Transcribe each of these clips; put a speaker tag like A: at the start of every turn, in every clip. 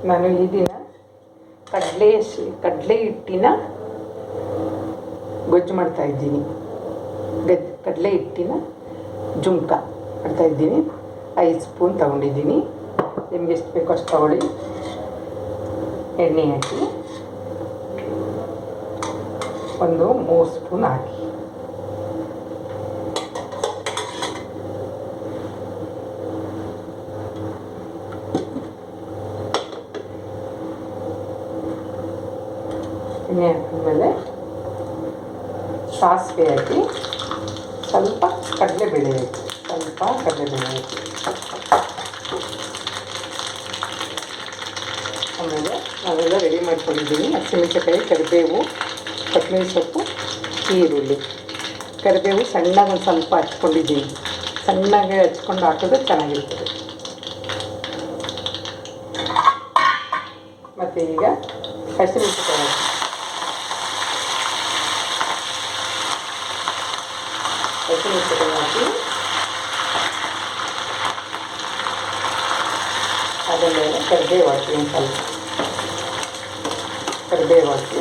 A: ನಾನು ಈ ದಿನ ಕಡಲೆ ಹಿಟ್ಟಿನ ಗೊಜ್ಜು ಮಾಡ್ತಾಯಿದ್ದೀನಿ. ಕಡಲೆ ಹಿಟ್ಟಿನ ಜುಮ್ಕ ಮಾಡ್ತಾಯಿದ್ದೀನಿ. 5 ಸ್ಪೂನ್ ತೊಗೊಂಡಿದ್ದೀನಿ. ನಿಮ್ಗೆ ಎಷ್ಟು ಬೇಕೋ ಅಷ್ಟು ತೊಗೊಳ್ಳಿ. ಎಣ್ಣೆ ಹಾಕಿ ಒಂದು 3 ಸ್ಪೂನ್ ಹಾಕಿ. ಎಣ್ಣೆ ಹಾಕಿದ್ಮೇಲೆ ಸಾಸಿವೆ ಹಾಕಿ ಸ್ವಲ್ಪ ಕಡಲೆಬೇಳೆ ಹಾಕಿ ಆಮೇಲೆ ನಾವೆಲ್ಲ ರೆಡಿ ಮಾಡ್ಕೊಂಡಿದ್ದೀನಿ. ಹಸಿಮೆಣಸಿನಕಾಯಿ, ಕರಿಬೇವು, ಕೊತ್ತಂಬರಿ ಸೊಪ್ಪು, ಈರುಳ್ಳಿ. ಕರಿಬೇವು ಸಣ್ಣಗೆ ಒಂದು ಸ್ವಲ್ಪ ಹಚ್ಕೊಂಡಿದ್ದೀನಿ. ಸಣ್ಣಗೆ ಹಚ್ಕೊಂಡು ಹಾಕಿದ್ರೆ ಚೆನ್ನಾಗಿರ್ತದೆ. ಮತ್ತು ಈಗ ಹಸಿಮೆಣಸಿನಕಾಯಿ ಹಾಕಿ ಅದರ ಮೇಲೆ ಕರಿಬೇವು ಹಾಕಿ, ಒಂದು ಸ್ವಲ್ಪ ಕರಿಬೇವು ಹಾಕಿ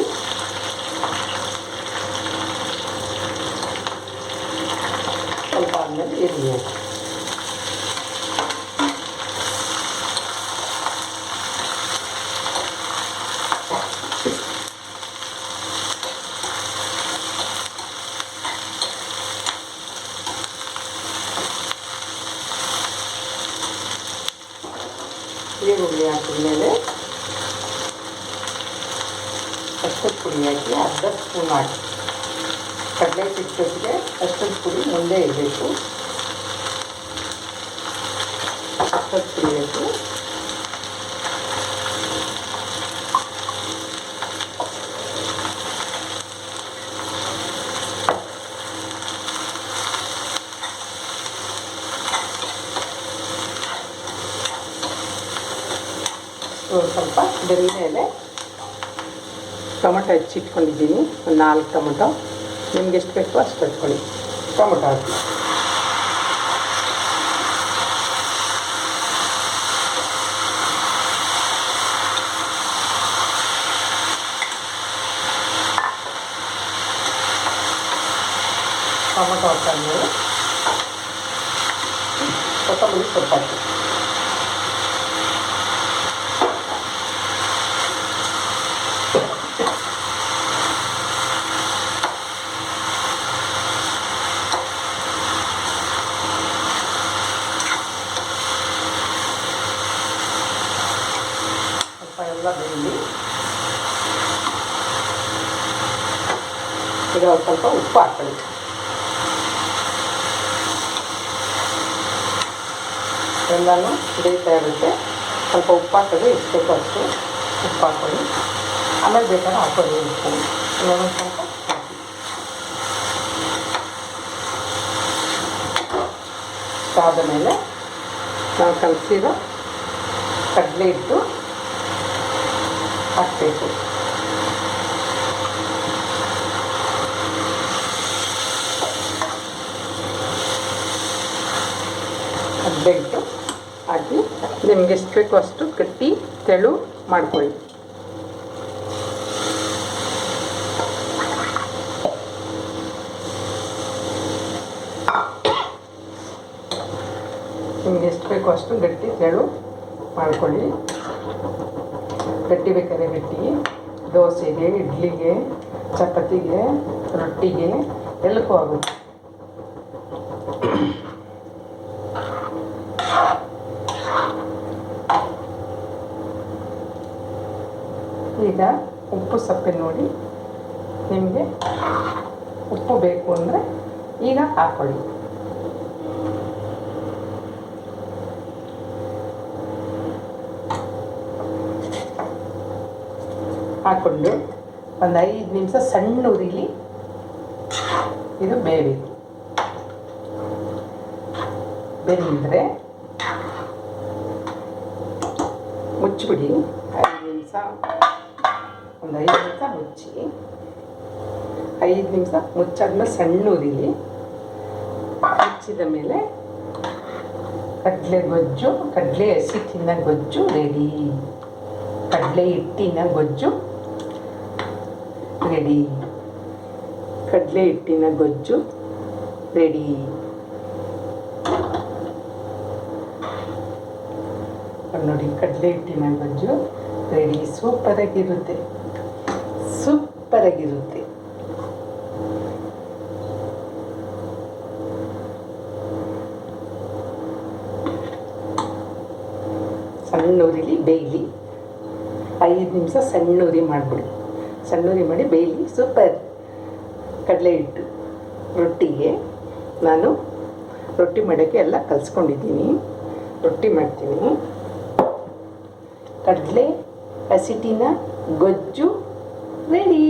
A: ಸ್ವಲ್ಪ ಆದಮೇಲೆ ಈರುಳ್ಳಿ ಹಾಕಿ. ಈರುಳ್ಳಿ ಹಾಕಿದ್ಮೇಲೆ ಅಷ್ಟದ ಪುಡಿ ಹಾಕಿ ಅರ್ಧ ಸ್ಪೂನ್ ಹಾಕಿ. ಕಡಲೆ ಹಿಟ್ಟಿಗೆ ಅಷ್ಟದ ಪುಡಿ ಮುಂದೆ ಇರಬೇಕು. ಅಷ್ಟದ ಪುಡಿ ಹಾಕಿ ಸ್ವಲ್ಪ ಬೆಂದ ಮೇಲೆ ಟೊಮೊಟೊ ಹೆಚ್ಚಿಟ್ಕೊಂಡಿದ್ದೀನಿ. ಒಂದು 4 ಟೊಮೊಟೊ. ನಿಮ್ಗೆ ಎಷ್ಟು ಬೇಕೋ ಅಷ್ಟು ಹಚ್ಕೊಳ್ಳಿ. ಟೊಮೊಟೊ ಹಾಕಿ ಟೊಮೊಟೊ ಹಾಕಿದ್ಮೇಲೆ ಕೊತ್ತಂಬರಿ ಸೊಪ್ಪು ಹಾಕಿ ಎಲ್ಲ ಬೆಂದು ಈಗ ಸ್ವಲ್ಪ ಉಪ್ಪು ಹಾಕೊಳ್ಳಿ. ಎಲ್ಲನೂ ಬೇಯ್ತಾ ಇರುತ್ತೆ. ಸ್ವಲ್ಪ ಉಪ್ಪು ಹಾಕಿದ್ರೆ ಎಷ್ಟು ಬೇಕೋ ಅಷ್ಟು ಉಪ್ಪು ಹಾಕ್ಕೊಳ್ಳಿ. ಆಮೇಲೆ ಬೇಕಾದ್ರೆ ಹಾಕೊಳ್ಳಿ ಉಪ್ಪು. ಇನ್ನೊಂದು ಸ್ವಲ್ಪ ಹಾಕಿ. ಆದ ಮೇಲೆ ನಾವು ಕಲಸಿರೋ ಕಡಲೆ ಹಿಟ್ಟು ಹಾಕಬೇಕು. ಕಡಲೆ ಹಿಟ್ಟು ಹಾಕಿ ನಿಮ್ಗೆ ಎಷ್ಟು ಬೇಕೋ ಅಷ್ಟು ಗಟ್ಟಿ ತೆಳು ಮಾಡ್ಕೊಳ್ಳಿ. ನಿಮ್ಗೆ ಎಷ್ಟು ಬೇಕೋ ಅಷ್ಟು ಗಟ್ಟಿ ತೆಳು ಮಾಡ್ಕೊಳ್ಳಿ. ಗಟ್ಟಿ ಬೇಕಾದ್ರೆ ಗಟ್ಟಿ, ದೋಸೆಗೆ, ಇಡ್ಲಿಗೆ, ಚಪಾತಿಗೆ, ರೊಟ್ಟಿಗೆ ಎಲ್ಲಕ್ಕೂ ಆಗುತ್ತೆ. ಈಗ ಉಪ್ಪು ಸಪ್ಪೆ ನೋಡಿ. ನಿಮಗೆ ಉಪ್ಪು ಬೇಕು ಅಂದರೆ ಈಗ ಹಾಕ್ಕೊಳ್ಳಿ. ಹಾಕ್ಕೊಂಡು ಒಂದು 5 ನಿಮಿಷ ಸಣ್ಣ ಉರಿಲಿ ಇದು ಬೇಯಬೇಕು. ಬೆಂದರೆ ಮುಚ್ಚಿಬಿಡಿ. 5 ನಿಮಿಷ ಒಂದು 5 ನಿಮಿಷ ಮುಚ್ಚಿ 5 ನಿಮಿಷ ಮುಚ್ಚಾದ್ಮೇಲೆ ಸಣ್ಣ ಉರಿಲಿ ಮುಚ್ಚಿದ ಮೇಲೆ ಕಡಲೆ ಹಸಿ ತಿನ್ನೋ ಗೊಜ್ಜು ರೆಡಿ. ಕಡಲೆ ಹಿಟ್ಟಿನ ಗೊಜ್ಜು ರೆಡಿ. ಕಡಲೆ ಹಿಟ್ಟಿನ ಗೊಜ್ಜು ರೆಡಿ. ನೋಡಿ, ಕಡಲೆ ಹಿಟ್ಟಿನ ಗೊಜ್ಜು ರೆಡಿ. ಸೂಪರಾಗಿರುತ್ತೆ, ಸೂಪರಾಗಿರುತ್ತೆ. ಸಣ್ಣ ಉರಿಲಿ ಬೇಯಲಿ, 5 ನಿಮಿಷ ಸಣ್ಣ ಉರಿ ಮಾಡಿಬಿಡಿ. ಸಣ್ಣ ಉರಿ ಮಾಡಿ ಬೇಯಲಿ. ಸೂಪರ್. ಕಡಲೆ ಹಿಟ್ಟು ರೊಟ್ಟಿಗೆ ನಾನು ರೊಟ್ಟಿ ಮಾಡೋಕ್ಕೆ ಎಲ್ಲ ಕಲಿಸ್ಕೊಂಡಿದ್ದೀನಿ. ರೊಟ್ಟಿ ಮಾಡ್ತೀನಿ. ಕಡಲೆ ಹಸಿಟ್ಟಿನ ಗೊಜ್ಜು ರೆಡಿ.